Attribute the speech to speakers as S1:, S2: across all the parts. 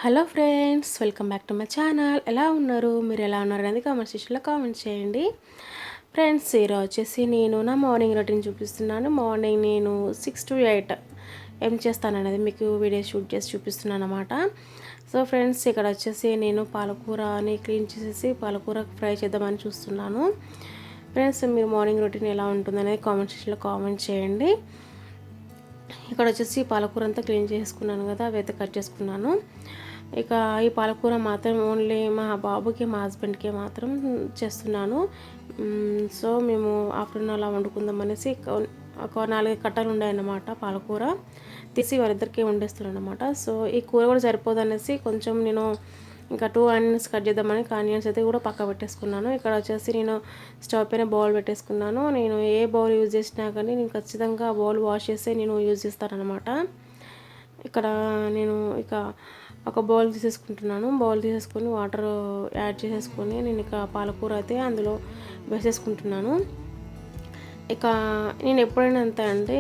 S1: Hello friends, welcome back to my channel. ఎలా ఉన్నారు? మీరు ఎలా ఉన్నారు అనేది కామెంట్ సెక్షన్లో కామెంట్ చేయండి. ఫ్రెండ్స్, ఈరోజు వచ్చేసి నేను నా మార్నింగ్ రొటీన్ చూపిస్తున్నాను. మార్నింగ్ నేను 6 to 8 ఏం చేస్తాననేది మీకు వీడియో షూట్ చేసి చూపిస్తున్నాను అనమాట. సో ఫ్రెండ్స్, ఇక్కడ వచ్చేసి నేను పాలకూరని క్లీన్ చేసేసి పాలకూర ఫ్రై చేద్దామని చూస్తున్నాను. ఫ్రెండ్స్, మీరు మార్నింగ్ రొటీన్ ఎలా ఉంటుందనేది కామెంట్ సెక్షన్లో కామెంట్ చేయండి. ఇక్కడ వచ్చేసి పాలకూర అంతా క్లీన్ చేసుకున్నాను కదా, అవి అయితే కట్ చేసుకున్నాను. ఇక ఈ పాలకూర మాత్రం ఓన్లీ మా బాబుకి మా హస్బెండ్కి మాత్రం చేస్తున్నాను. సో మేము ఆఫ్టర్నూన్ అలా వండుకుందాం అనేసి ఒక 4 కట్టలు ఉన్నాయన్నమాట. పాలకూర తీసి వారిద్దరికి వండేస్తున్నాను అనమాట. సో ఈ కూర కూడా సరిపోదు అనేసి కొంచెం నేను ఇంకా 2 ఆనియన్స్ కట్ చేద్దామని ఆనియన్స్ అయితే కూడా పక్క పెట్టేసుకున్నాను. ఇక్కడ వచ్చేసి నేను స్టవ్ పైన బౌల్ పెట్టేసుకున్నాను. నేను ఏ బౌల్ యూజ్ చేసినా కానీ నేను ఖచ్చితంగా బౌల్ వాష్ చేసి నేను యూజ్ చేస్తానన్నమాట. ఇక్కడ నేను ఇక ఒక బౌల్ తీసేసుకుంటున్నాను. బౌల్ తీసేసుకొని వాటర్ యాడ్ చేసేసుకొని నేను ఇక పాలకూర అయితే అందులో వేసేసుకుంటున్నాను. ఇక నేను ఎప్పుడైనా అంతే అంటే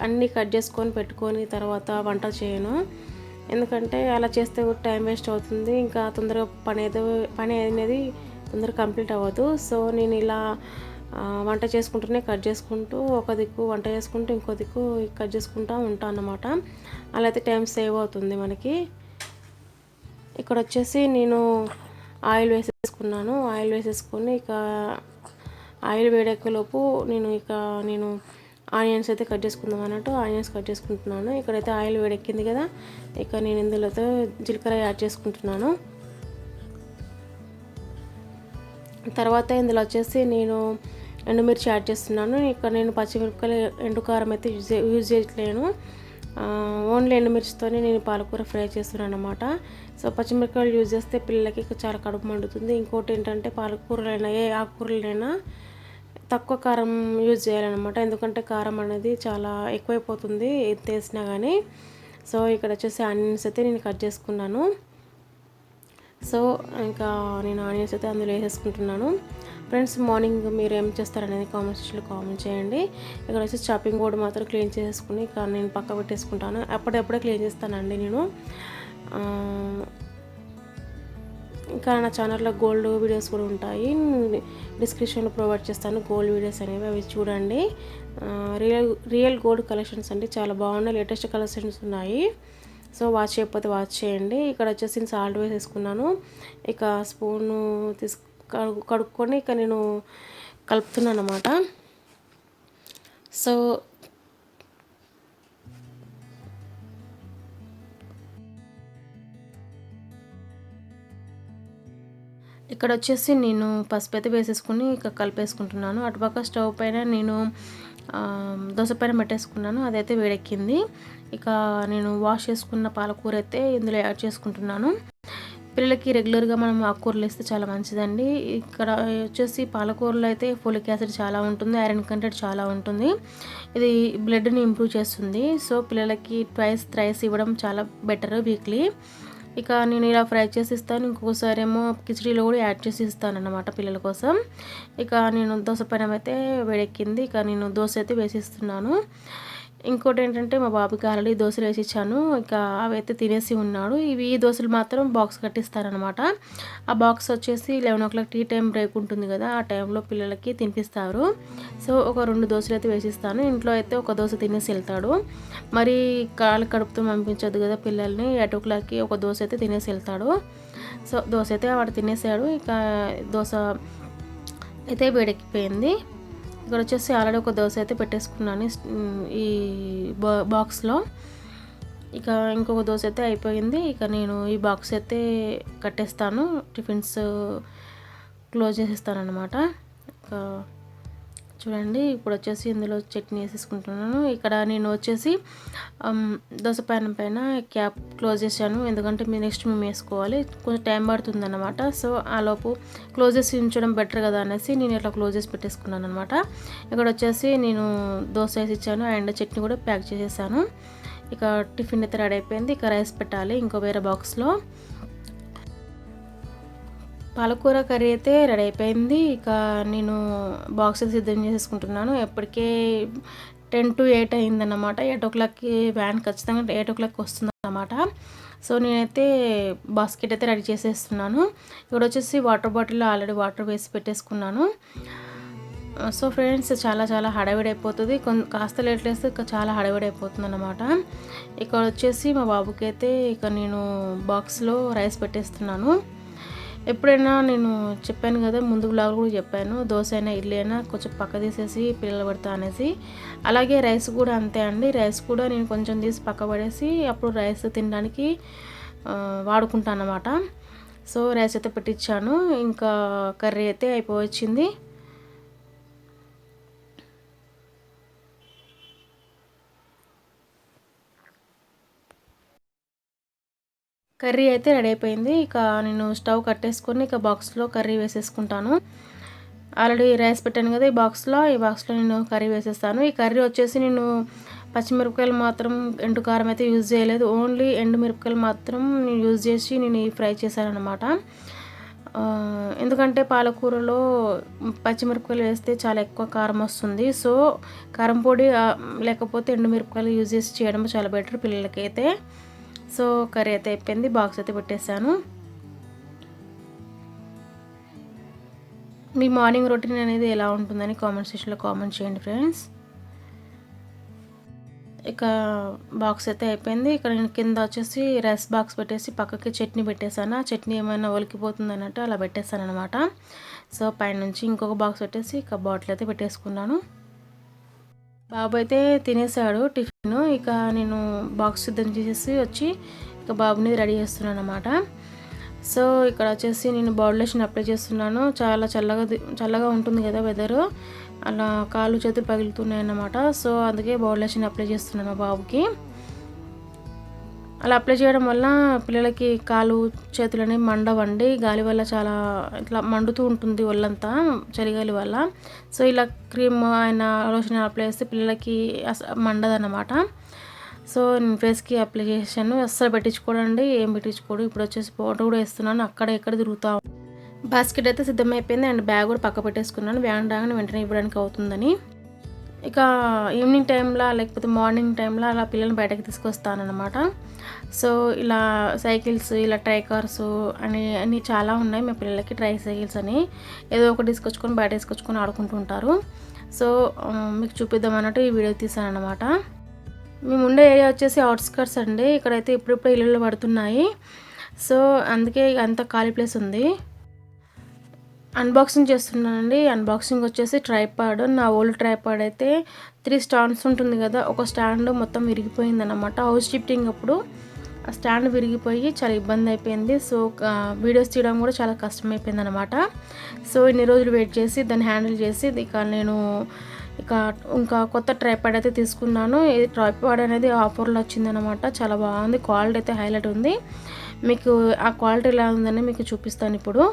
S1: అన్నీ కట్ చేసుకొని పెట్టుకొని తర్వాత వంట చేయను. ఎందుకంటే అలా చేస్తే కూడా టైం వేస్ట్ అవుతుంది, ఇంకా తొందరగా పని అనేది తొందరగా కంప్లీట్ అవ్వదు. సో నేను ఇలా వంట చేసుకుంటూనే కట్ చేసుకుంటూ ఒక దిక్కు వంట చేసుకుంటూ ఇంకో దిక్కు కట్ చేసుకుంటూ ఉంటాను అన్నమాట. అలా అయితే టైం సేవ్ అవుతుంది మనకి. ఇక్కడ వచ్చేసి నేను ఆయిల్ వేసేసుకున్నాను. ఆయిల్ వేసేసుకొని ఇక ఆయిల్ వేడెక్కలోపు నేను ఆనియన్స్ అయితే కట్ చేసుకుందాం అన్నట్టు ఆనియన్స్ కట్ చేసుకుంటున్నాను. ఇక్కడైతే ఆయిల్ వేడెక్కింది కదా, ఇక నేను ఇందులోతో జీలకర్ర యాడ్ చేసుకుంటున్నాను. తర్వాత ఇందులో వచ్చేసి నేను ఎండుమిర్చి యాడ్ చేస్తున్నాను. ఇక్కడ నేను పచ్చిమిరపకాయలు ఎండుకారం అయితే యూజ్ చేయట్లేను. ఓన్లీ ఎండుమిర్చితోనే నేను పాలకూర ఫ్రై చేస్తున్నాను అనమాట. సో పచ్చిమిరపకాయలు యూజ్ చేస్తే పిల్లలకి చాలా కడుపు మండుతుంది. ఇంకోటి ఏంటంటే పాలకూరలైనా ఏ ఆకుకూరలైనా తక్కువ కారం యూజ్ చేయాలన్నమాట. ఎందుకంటే కారం అనేది చాలా ఎక్కువైపోతుంది ఎంత వేసినా కానీ. సో ఇక్కడ వచ్చేసి ఆనియన్స్ అయితే నేను కట్ చేసుకున్నాను. సో ఇంకా నేను ఆనియన్స్ అయితే అందులో వేసేసుకుంటున్నాను. ఫ్రెండ్స్, మార్నింగ్ మీరు ఏం చేస్తారనేది కామెంట్ సెక్షన్లో కామెంట్ చేయండి. ఇక్కడ వచ్చి చాపింగ్ బోర్డు మాత్రం క్లీన్ చేసుకుని ఇక నేను పక్క పెట్టేసుకుంటాను. అప్పుడప్పుడే క్లీన్ చేస్తానండి నేను. ఇంకా నా ఛానల్లో గోల్డ్ వీడియోస్ కూడా ఉంటాయి, డిస్క్రిప్షన్లో ప్రొవైడ్ చేస్తాను గోల్డ్ వీడియోస్ అనేవి, అవి చూడండి. రియల్ గోల్డ్ కలెక్షన్స్ అండి, చాలా బాగున్నాయి, లేటెస్ట్ కలెక్షన్స్ ఉన్నాయి. సో వాచ్ చేయకపోతే వాచ్ చేయండి. ఇక్కడ వచ్చేసి సాల్ట్ వేసేసుకున్నాను. ఇక స్పూను కడుక్కొని ఇక నేను కలుపుతున్నాను అన్నమాట. సో ఇక్కడ వచ్చేసి నేను పసుపు అయితే వేసేసుకుని ఇక కలిపేసుకుంటున్నాను. అటుపక్క స్టవ్ పైన నేను దోశ పైన పెట్టేసుకున్నాను, అదైతే వేడెక్కింది. ఇక నేను వాష్ చేసుకున్న పాలకూర అయితే ఇందులో యాడ్ చేసుకుంటున్నాను. పిల్లలకి రెగ్యులర్గా మనం ఆకుకూరలు వేస్తే చాలా మంచిదండి. ఇక్కడ వచ్చేసి పాలకూరలో అయితే ఫోలిక్ యాసిడ్ చాలా ఉంటుంది, ఐరన్ కంటెంట్ చాలా ఉంటుంది. ఇది బ్లడ్ని ఇంప్రూవ్ చేస్తుంది. సో పిల్లలకి థ్రైస్ ఇవ్వడం చాలా బెటర్ వీక్లీ. ఇక నేను ఇలా ఫ్రై చేసి ఇస్తాను, ఇంకొకసారి ఏమో కిచడీలో కూడా యాడ్ చేసి ఇస్తాను అన్నమాట పిల్లల కోసం. ఇక నేను దోశ పైన అయితే వేడెక్కింది, ఇక నేను దోశ అయితే వేసిస్తున్నాను. ఇంకోటి ఏంటంటే మా బాబుకి ఆల్రెడీ దోశలు వేసి ఇచ్చాను, ఇక అవి అయితే తినేసి ఉన్నాడు. ఈ దోశలు మాత్రం బాక్స్ కట్టిస్తారనమాట. ఆ బాక్స్ వచ్చేసి 11 o'clock టీ టైం బ్రేక్ ఉంటుంది కదా, ఆ టైంలో పిల్లలకి తినిపిస్తారు. సో ఒక 2 దోశలు అయితే వేసిస్తాను. ఇంట్లో అయితే ఒక దోశ తినేసి వెళ్తాడు. మరి కడుపుతో పంపించద్దు కదా పిల్లల్ని. 8 o'clockకి ఒక దోశ అయితే తినేసి వెళ్తాడు. సో దోశ అయితే వాడు తినేసాడు. ఇక దోశ అయితే వేడెక్కిపోయింది. ఇక్కడ వచ్చేసి ఆల్రెడీ ఒక దోశ అయితే పెట్టేసుకున్నాను ఈ బాక్స్లో. ఇక ఇంకొక దోశ అయితే అయిపోయింది. ఇక నేను ఈ బాక్స్ అయితే కట్టేస్తాను, టిఫిన్స్ క్లోజ్ చేసేస్తాను అనమాట. ఇక చూడండి, ఇప్పుడు వచ్చేసి ఇందులో చట్నీ వేసేసుకుంటున్నాను. ఇక్కడ నేను వచ్చేసి దోశ పైన క్యాప్ క్లోజ్ చేశాను, ఎందుకంటే నెక్స్ట్ మేము వేసుకోవాలి, కొంచెం టైం పడుతుంది అన్నమాట. సో ఆ లోపు క్లోజ్ చేసి ఉంచడం బెటర్ కదా అనేసి నేను ఇట్లా క్లోజ్ చేసి పెట్టేసుకున్నాను అనమాట. ఇక్కడ వచ్చేసి నేను దోశ వేసి ఇచ్చాను అండ్ చట్నీ కూడా ప్యాక్ చేసేసాను. ఇక టిఫిన్ అయితే రెడీ అయిపోయింది. ఇక రైస్ పెట్టాలి ఇంకో వేరే బాక్స్లో. పాలకూర కర్రీ అయితే రెడీ అయిపోయింది. ఇక నేను బాక్స్ సిద్ధం చేసేసుకుంటున్నాను. ఎప్పటికే 10 to 8 అయిందన్నమాట. 8 o'clockకి వ్యాన్ ఖచ్చితంగా 8 o'clock వస్తుంది అన్నమాట. సో నేనైతే బాస్కెట్ అయితే రెడీ చేసేస్తున్నాను. ఇక్కడ వచ్చేసి వాటర్ బాటిల్లో ఆల్రెడీ వాటర్ వేసి పెట్టేసుకున్నాను. సో ఫ్రెండ్స్ చాలా హడావిడి అయిపోతుంది. కాస్త లేట్ లేస్తే చాలా హడావిడి అయిపోతుంది అన్నమాట. ఇక్కడ వచ్చేసి మా బాబుకి అయితే ఇక నేను బాక్స్లో రైస్ పెట్టేస్తున్నాను. ఎప్పుడైనా నేను చెప్పాను కదా, ముందు బ్లాగ్ కూడా చెప్పాను, దోశ అయినా ఇడ్లీ అయినా కొంచెం పక్క తీసేసి పిల్లలు పెడతా అనేసి. అలాగే రైస్ కూడా అంతే అండి. రైస్ కూడా నేను కొంచెం తీసి పక్క పడేసి అప్పుడు రైస్ తినడానికి వాడుకుంటాను అన్నమాట. సో రైస్ అయితే పెట్టించాను. ఇంకా కర్రీ అయితే అయిపోవచ్చింది. కర్రీ అయితే రెడీ అయిపోయింది. ఇక నేను స్టవ్ కట్టేసుకొని ఇక బాక్స్లో కర్రీ వేసేసుకుంటాను. ఆల్రెడీ రైస్ పెట్టాను కదా, ఈ బాక్స్లో నేను కర్రీ వేసేస్తాను. ఈ కర్రీ వచ్చేసి నేను పచ్చిమిరపకాయలు మాత్రం ఎండు కారం అయితే యూజ్ చేయలేదు. ఓన్లీ ఎండు మిరపకాయలు మాత్రం నేను యూజ్ చేసి నేను ఫ్రై చేశాను అనమాట. ఎందుకంటే పాలకూరలో పచ్చిమిరపకాయలు వేస్తే చాలా ఎక్కువ కారం వస్తుంది. సో కారం పొడి లేకపోతే ఎండు మిరపకాయలు యూజ్ చేసి చేయడం చాలా బెటర్ పిల్లలకైతే. సో కర్రీ అయితే అయిపోయింది. బాక్స్ అయితే పెట్టేశాను. మీ మార్నింగ్ రొటీన్ అనేది ఎలా ఉంటుందని కామెంట్ సెక్షన్లో కామెంట్ చేయండి ఫ్రెండ్స్. ఇక బాక్స్ అయితే అయిపోయింది. ఇక్కడ నేను కింద వచ్చేసి రైస్ బాక్స్ పెట్టేసి పక్కకి చట్నీ పెట్టేశాను. ఆ చట్నీ ఏమైనా ఒలికిపోతుంది అన్నట్టు అలా పెట్టేశాను అనమాట. సో పైనుంచి ఇంకొక బాక్స్ పెట్టేసి ఇక బాటిల్ అయితే పెట్టేసుకున్నాను. బాబు అయితే తినేసాడు టిఫిన్. ఇక నేను బాక్స్ సిద్ధం చేసేసి వచ్చి ఇక బాబుని రెడీ చేస్తున్నాను అన్నమాట. సో ఇక్కడ వచ్చేసి నేను బాడీ లోషన్ అప్లై చేస్తున్నాను. చాలా చల్లగా ఉంటుంది కదా వెదరు, అలా కాళ్ళు చేతులు పగులుతున్నాయి అన్నమాట. సో అందుకే బాడీ లోషన్ అప్లై చేస్తున్నాను మా బాబుకి. అలా అప్లై చేయడం వల్ల పిల్లలకి కాలు చేతులని మండవండి. గాలి వల్ల చాలా ఇట్లా మండుతూ ఉంటుంది ఒళ్ళంతా, చలిగాలి వల్ల. సో ఇలా క్రీమ్ అయిన లోషన్ అప్లై చేస్తే పిల్లలకి మండదన్నమాట. సో నేను ఫేస్కి అప్లై చేశాను. అస్సలు పెట్టించుకోడండి, ఏం పెట్టించుకోడు. ఇప్పుడు వచ్చేసి పౌడర్ కూడా వేస్తున్నాను. అక్కడ ఎక్కడ తిరుగుతా. బాస్కెట్ అయితే సిద్ధమైపోయింది అండ్ బ్యాగ్ కూడా పక్క పెట్టేసుకున్నాను. వ్యాన్ రాగానే వెంటనే ఇవ్వడానికి అవుతుందని. ఇక ఈవినింగ్ టైంలో లేకపోతే మార్నింగ్ టైంలో అలా పిల్లల్ని బయటకు తీసుకొస్తానన్నమాట. సో ఇలా సైకిల్స్, ఇలా ట్రై కార్స్ అన్నీ చాలా ఉన్నాయి మా పిల్లలకి. ట్రై సైకిల్స్ అని ఏదో ఒకటి తీసుకొచ్చుకొని బయట తీసుకొచ్చుకొని ఆడుకుంటూ ఉంటారు. సో మీకు చూపిద్దాం అన్నట్టు ఈ వీడియో తీసాను అనమాట. మేము ఉండే ఏరియా వచ్చేసి అవుట్స్కర్ట్స్ అండి. ఇక్కడైతే ఇప్పుడిప్పుడే ఇల్లులు పడుతున్నాయి. సో అందుకే అంత ఖాళీ ప్లేస్ ఉంది. అన్బాక్సింగ్ చేస్తున్నానండి. అన్బాక్సింగ్ వచ్చేసి ట్రైపాడ్. నా ఓల్డ్ ట్రైపాడ్ అయితే 3 స్టాండ్స్ ఉంటుంది కదా, ఒక స్టాండ్ మొత్తం విరిగిపోయిందన్నమాట. హౌస్ షిఫ్టింగ్ అప్పుడు ఆ స్టాండ్ విరిగిపోయి చాలా ఇబ్బంది అయిపోయింది. సో వీడియోస్ తీయడం కూడా చాలా కష్టమైపోయింది అనమాట. సో ఇన్ని రోజులు వెయిట్ చేసి దాన్ని హ్యాండిల్ చేసి నేను ఇంకా కొత్త ట్రైపాడ్ అయితే తీసుకున్నాను. ఇది ట్రైపాడ్ అనేది ఆఫర్లో వచ్చిందనమాట. చాలా బాగుంది, క్వాలిటీ అయితే హైలైట్ ఉంది. మీకు ఆ క్వాలిటీ ఎలా ఉందని మీకు చూపిస్తాను ఇప్పుడు.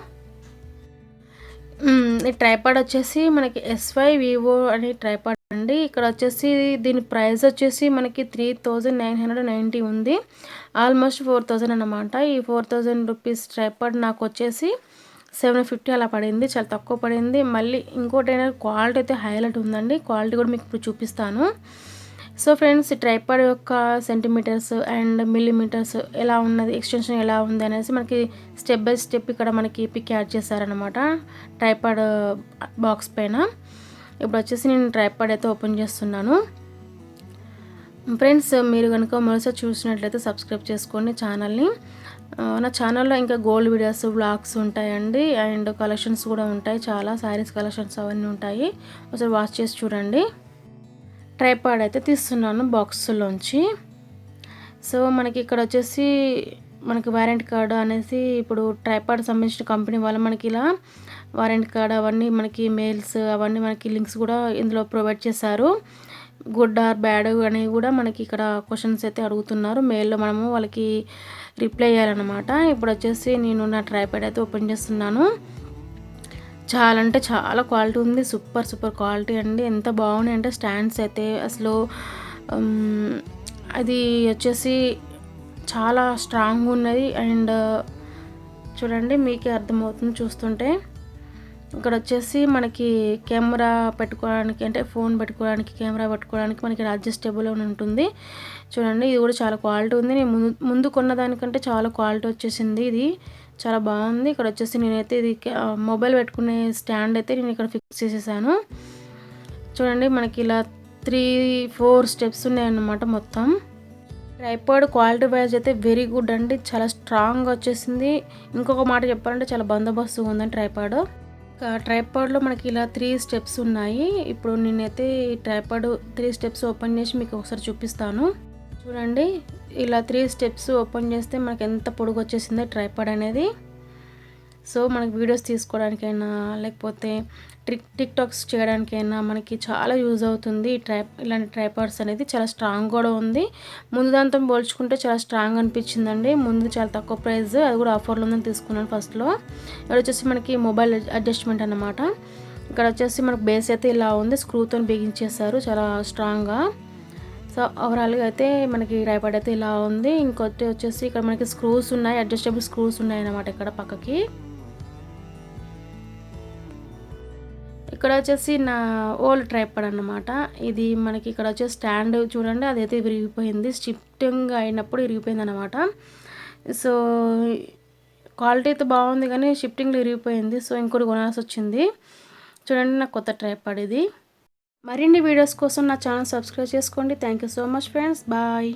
S1: ఈ ట్రైపాడ్ వచ్చేసి మనకి SY Vivo అనే ట్రైపాడ్ అండి. ఇక్కడ వచ్చేసి దీని ప్రైస్ వచ్చేసి మనకి 3990 ఉంది. ఆల్మోస్ట్ 4000 అన్నమాట. ఈ 4000 రూపీస్ ట్రైపాడ్ నాకు వచ్చేసి 750 అలా పడింది. చాలా తక్కువ పడింది. మళ్ళీ ఇంకోటి ఏంటంటే క్వాలిటీ అయితే హైలైట్ ఉందండి. క్వాలిటీ కూడా మీకు ఇప్పుడు చూపిస్తాను. సో ఫ్రెండ్స్, ఈ ట్రైపాడ్ యొక్క సెంటీమీటర్స్ అండ్ మిల్లీమీటర్స్ ఎలా ఉన్నది, ఎక్స్టెన్షన్ ఎలా ఉంది అనేసి మనకి స్టెప్ బై స్టెప్ ఇక్కడ మనకి పిక్ యాడ్ చేశారనమాట ట్రైపాడ్ బాక్స్ పైన. ఇప్పుడు వచ్చేసి నేను ట్రైపాడ్ అయితే ఓపెన్ చేస్తున్నాను. ఫ్రెండ్స్, మీరు కనుక మొదటిసారి చూసినట్లయితే సబ్స్క్రైబ్ చేసుకోండి ఛానల్ని. నా ఛానల్లో ఇంకా గోల్డ్ వీడియోస్, వ్లాగ్స్ ఉంటాయండి అండ్ కలెక్షన్స్ కూడా ఉంటాయి. చాలా శారీస్ కలెక్షన్స్ అవన్నీ ఉంటాయి. ఒకసారి వాచ్ చేసి చూడండి. ట్రైపాడ్ అయితే తీస్తున్నాను బాక్స్లోంచి. సో మనకి ఇక్కడ వచ్చేసి మనకి వారంటీ కార్డు అనేసి ఇప్పుడు ట్రైపాడ్ సంబంధించిన కంపెనీ వాళ్ళు మనకి ఇలా వారంటీ కార్డు అవన్నీ మనకి మెయిల్స్ అవన్నీ మనకి లింక్స్ కూడా ఇందులో ప్రొవైడ్ చేశారు. గుడ్ ఆర్ బ్యాడ్ అనేవి కూడా మనకి ఇక్కడ క్వశ్చన్స్ అయితే అడుగుతున్నారు. మెయిల్లో మనము వాళ్ళకి రిప్లై చేయాలన్నమాట. ఇప్పుడు వచ్చేసి నేను నా ట్రైపాడ్ అయితే ఓపెన్ చేస్తున్నాను. చాలా అంటే చాలా క్వాలిటీ ఉంది. సూపర్ క్వాలిటీ అండి. ఎంత బాగున్నాయి అంటే స్టాండ్స్ అయితే అసలు అది వచ్చేసి చాలా స్ట్రాంగ్ ఉన్నది. అండ్ చూడండి, మీకే అర్థమవుతుంది చూస్తుంటే. ఇక్కడ వచ్చేసి మనకి కెమెరా పెట్టుకోవడానికి, అంటే ఫోన్ పెట్టుకోవడానికి, కెమెరా పెట్టుకోవడానికి మనకి అడ్జస్టబుల్ అని ఉంటుంది. చూడండి ఇది కూడా చాలా క్వాలిటీ ఉంది. నేను ముందు కొన్న దానికంటే చాలా క్వాలిటీ వచ్చేసింది. ఇది చాలా బాగుంది. ఇక్కడ వచ్చేసి నేనైతే ఇది మొబైల్ పెట్టుకునే స్టాండ్ అయితే నేను ఇక్కడ ఫిక్స్ చేసేసాను. చూడండి మనకి ఇలా 3-4 స్టెప్స్ ఉన్నాయన్నమాట మొత్తం. ట్రైపాడ్ క్వాలిటీ వైజ్ అయితే వెరీ గుడ్ అండి, చాలా స్ట్రాంగ్గా వచ్చేసింది. ఇంకొక మాట చెప్పాలంటే చాలా బందోబస్తుగా ఉందండి ట్రైపాడ్. ట్రైపాడ్లో మనకి ఇలా 3 స్టెప్స్ ఉన్నాయి. ఇప్పుడు నేనైతే ఈ ట్రైపాడ్ 3 స్టెప్స్ ఓపెన్ చేసి మీకు ఒకసారి చూపిస్తాను. చూడండి ఇలా 3 స్టెప్స్ ఓపెన్ చేస్తే మనకి ఎంత పొడుగు వచ్చేసిందో ట్రైపాడ్ అనేది. సో మనకి వీడియోస్ తీసుకోవడానికైనా లేకపోతే టిక్ టాక్స్ చేయడానికైనా మనకి చాలా యూజ్ అవుతుంది. ఇలాంటి ట్రైపాడ్స్ అనేది చాలా స్ట్రాంగ్ కూడా ఉంది. ముందు దాంతో పోల్చుకుంటే చాలా స్ట్రాంగ్ అనిపించిందండి. ముందు చాలా తక్కువ ప్రైస్, అది కూడా ఆఫర్లో ఉందని తీసుకున్నాను ఫస్ట్లో. ఇక్కడ వచ్చేసి మనకి మొబైల్ అడ్జస్ట్మెంట్ అన్నమాట. ఇక్కడ వచ్చేసి మనకు బేస్ అయితే ఇలా ఉంది, స్క్రూతో బిగించేస్తారు చాలా స్ట్రాంగ్గా. సో ఓవరాల్గా అయితే మనకి ట్రైపాడ్ అయితే ఇలా ఉంది. ఇంకొకటి వచ్చేసి ఇక్కడ మనకి స్క్రూస్ ఉన్నాయి, అడ్జస్టబుల్ స్క్రూస్ ఉన్నాయి అన్నమాట ఇక్కడ పక్కకి. ఇక్కడ వచ్చేసి నా ఓల్డ్ ట్రైపాడ్ అన్నమాట. ఇది మనకి ఇక్కడ వచ్చేసి స్టాండ్ చూడండి, అదైతే విరిగిపోయింది, షిఫ్టింగ్ అయినప్పుడు విరిగిపోయింది అనమాట. సో క్వాలిటీ అయితే బాగుంది కానీ షిఫ్టింగ్లో విరిగిపోయింది. సో ఇంకోటి కొనాల్సి వచ్చింది. చూడండి నా కొత్త ట్రైపాడ్ ఇది. మరిన్ని వీడియోస్ కోసం నా ఛానల్ సబ్స్క్రైబ్ చేసుకోండి. Thank you so much friends, bye.